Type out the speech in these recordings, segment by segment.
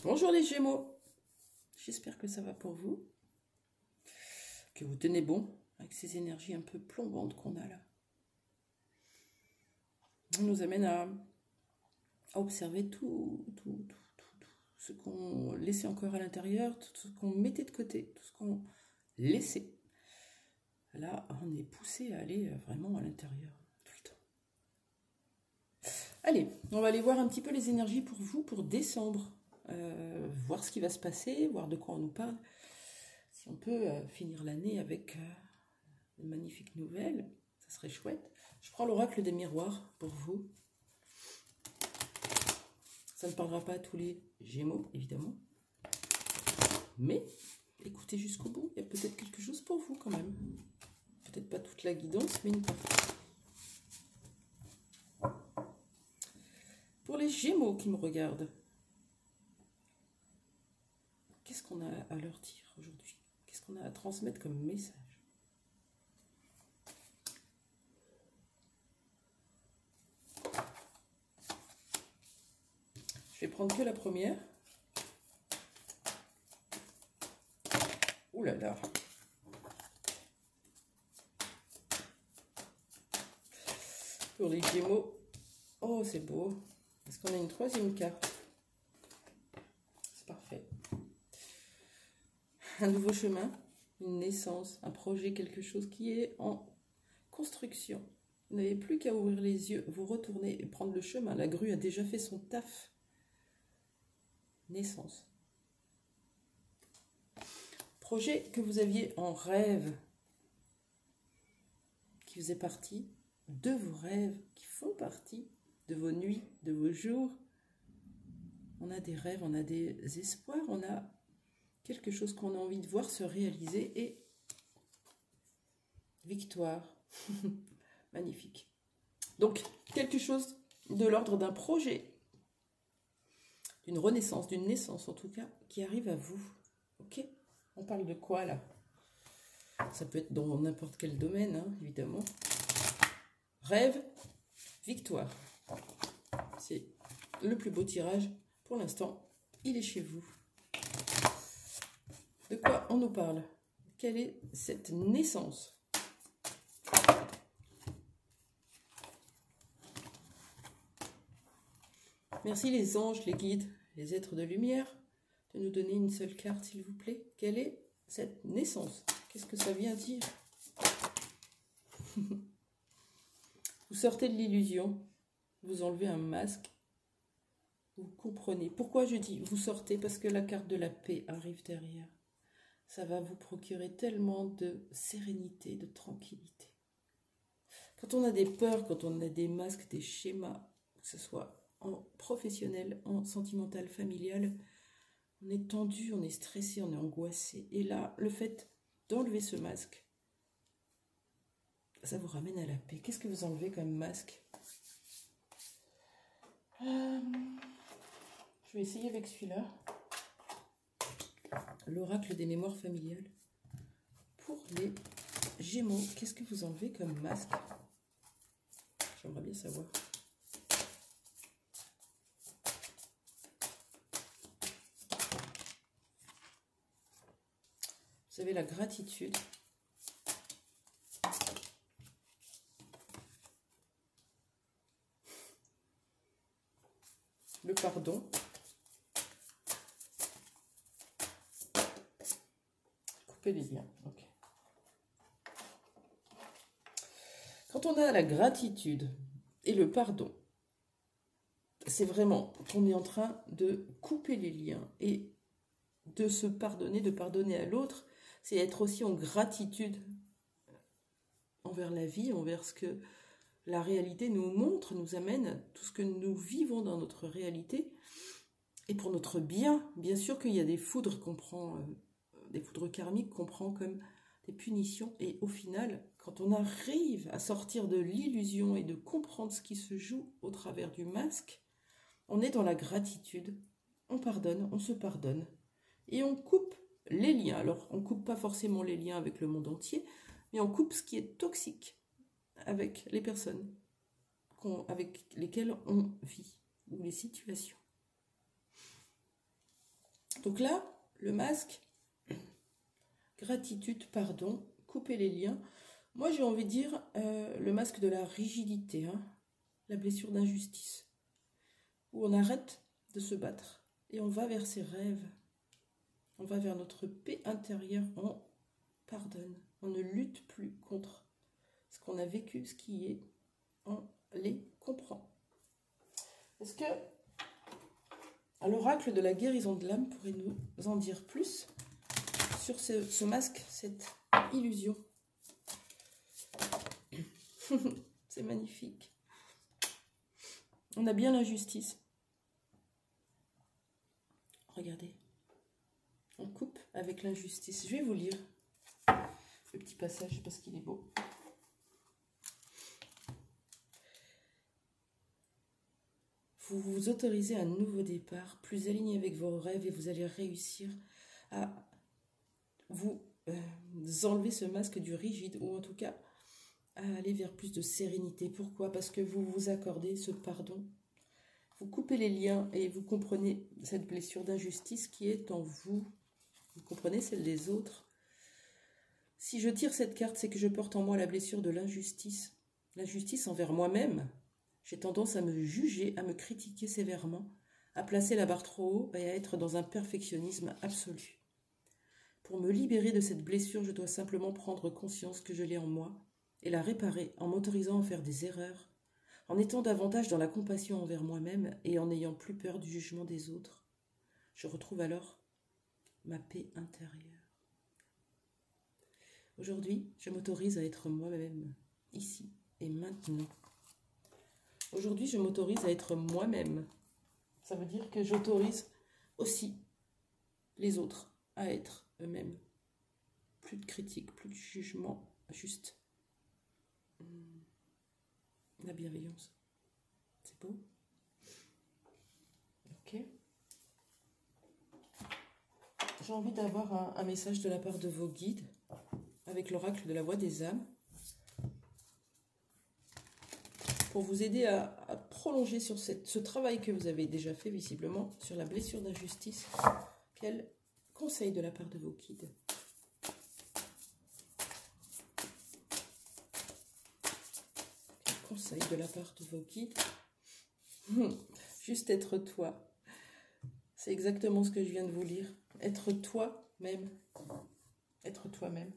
Bonjour les Gémeaux, j'espère que ça va pour vous, que vous tenez bon avec ces énergies un peu plombantes qu'on a là. On nous amène à observer tout ce qu'on laissait encore à l'intérieur, tout ce qu'on mettait de côté, tout ce qu'on laissait. Là, on est poussé à aller vraiment à l'intérieur tout le temps. Allez, on va aller voir un petit peu les énergies pour vous pour décembre. Voir ce qui va se passer, voir de quoi on nous parle. Si on peut finir l'année avec de magnifiques nouvelles, ça serait chouette. Je prends l'oracle des miroirs pour vous. Ça ne parlera pas à tous les Gémeaux, évidemment. Mais écoutez jusqu'au bout, il y a peut-être quelque chose pour vous quand même. Peut-être pas toute la guidance, mais une partie. Pour les Gémeaux qui me regardent, qu'est-ce qu'on a à leur dire aujourd'hui? Qu'est-ce qu'on a à transmettre comme message? Je vais prendre que la première. Ouh là là. Pour les Gémeaux, oh c'est beau. Est-ce qu'on a une troisième carte? C'est parfait. Un nouveau chemin, une naissance, un projet, quelque chose qui est en construction. Vous n'avez plus qu'à ouvrir les yeux, vous retourner et prendre le chemin. La grue a déjà fait son taf. Naissance. Projet que vous aviez en rêve, qui faisait partie de vos rêves, qui font partie de vos nuits, de vos jours. On a des rêves, on a des espoirs, on a quelque chose qu'on a envie de voir se réaliser et victoire. Magnifique. Donc, quelque chose de l'ordre d'un projet, d'une renaissance, d'une naissance en tout cas, qui arrive à vous. Ok? On parle de quoi là? Ça peut être dans n'importe quel domaine, hein, évidemment. Rêve, victoire. C'est le plus beau tirage pour l'instant. Il est chez vous. De quoi on nous parle? Quelle est cette naissance? Merci les anges, les guides, les êtres de lumière, de nous donner une seule carte, s'il vous plaît. Quelle est cette naissance? Qu'est-ce que ça vient dire? Vous sortez de l'illusion, vous enlevez un masque, vous comprenez. Pourquoi je dis vous sortez? Parce que la carte de la paix arrive derrière. Ça va vous procurer tellement de sérénité, de tranquillité. Quand on a des peurs, quand on a des masques, des schémas, que ce soit en professionnel, en sentimental, familial, on est tendu, on est stressé, on est angoissé. Et là, le fait d'enlever ce masque, ça vous ramène à la paix. Qu'est-ce que vous enlevez comme masque? Je vais essayer avec celui-là. L'oracle des mémoires familiales. Pour les Gémeaux, qu'est-ce que vous enlevez comme masque? J'aimerais bien savoir. Vous avez la gratitude. Le pardon. Couper les liens. Ok. Quand on a la gratitude et le pardon, c'est vraiment qu'on est en train de couper les liens et de se pardonner, de pardonner à l'autre. C'est être aussi en gratitude envers la vie, envers ce que la réalité nous montre, nous amène, tout ce que nous vivons dans notre réalité. Et pour notre bien, bien sûr qu'il y a des foudres qu'on prend, des foudres karmiques qu'on prend comme des punitions. Et au final, quand on arrive à sortir de l'illusion et de comprendre ce qui se joue au travers du masque, on est dans la gratitude, on pardonne, on se pardonne. Et on coupe les liens. Alors, on ne coupe pas forcément les liens avec le monde entier, mais on coupe ce qui est toxique avec les personnes avec lesquelles on vit, ou les situations. Donc là, le masque, gratitude, pardon, couper les liens. Moi, j'ai envie de dire le masque de la rigidité, hein, la blessure d'injustice, où on arrête de se battre et on va vers ses rêves. On va vers notre paix intérieure, on pardonne, on ne lutte plus contre ce qu'on a vécu, ce qui est, on les comprend. Est-ce que l'oracle de la guérison de l'âme pourrait nous en dire plus sur ce masque, cette illusion? C'est magnifique. On a bien l'injustice. Regardez. On coupe avec l'injustice. Je vais vous lire le petit passage parce qu'il est beau. Vous vous autorisez un nouveau départ, plus aligné avec vos rêves, et vous allez réussir à vous enlever ce masque du rigide, ou en tout cas à aller vers plus de sérénité. Pourquoi? Parce que vous vous accordez ce pardon. Vous coupez les liens et vous comprenez cette blessure d'injustice qui est en vous. Vous comprenez celle des autres. Si je tire cette carte, c'est que je porte en moi la blessure de l'injustice. L'injustice envers moi-même. J'ai tendance à me juger, à me critiquer sévèrement, à placer la barre trop haut et à être dans un perfectionnisme absolu. Pour me libérer de cette blessure, je dois simplement prendre conscience que je l'ai en moi et la réparer en m'autorisant à faire des erreurs, en étant davantage dans la compassion envers moi-même et en n'ayant plus peur du jugement des autres. Je retrouve alors ma paix intérieure. Aujourd'hui, je m'autorise à être moi-même, ici et maintenant. Aujourd'hui, je m'autorise à être moi-même. Ça veut dire que j'autorise aussi les autres à être eux-mêmes. Plus de critique, plus de jugement, juste la bienveillance. C'est beau? Ok. J'ai envie d'avoir un message de la part de vos guides avec l'oracle de la voix des âmes pour vous aider à prolonger sur ce travail que vous avez déjà fait visiblement sur la blessure d'injustice. Quel conseil de la part de vos guides? Quel conseil de la part de vos guides? Juste être toi. C'est exactement ce que je viens de vous lire. Être toi-même. Être toi-même.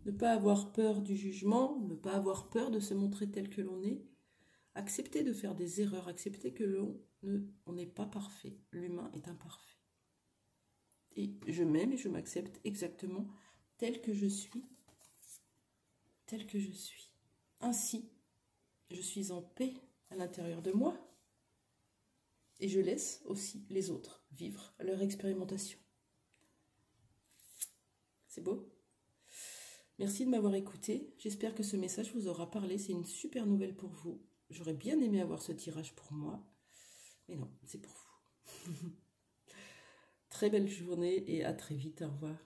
Ne pas avoir peur du jugement, ne pas avoir peur de se montrer tel que l'on est. Accepter de faire des erreurs, accepter que on n'est pas parfait. L'humain est imparfait. Et je m'aime et je m'accepte exactement tel que je suis. Tel que je suis. Ainsi, je suis en paix à l'intérieur de moi. Et je laisse aussi les autres vivre leur expérimentation. C'est beau? Merci de m'avoir écouté. J'espère que ce message vous aura parlé. C'est une super nouvelle pour vous. J'aurais bien aimé avoir ce tirage pour moi. Mais non, c'est pour vous. Très belle journée et à très vite. Au revoir.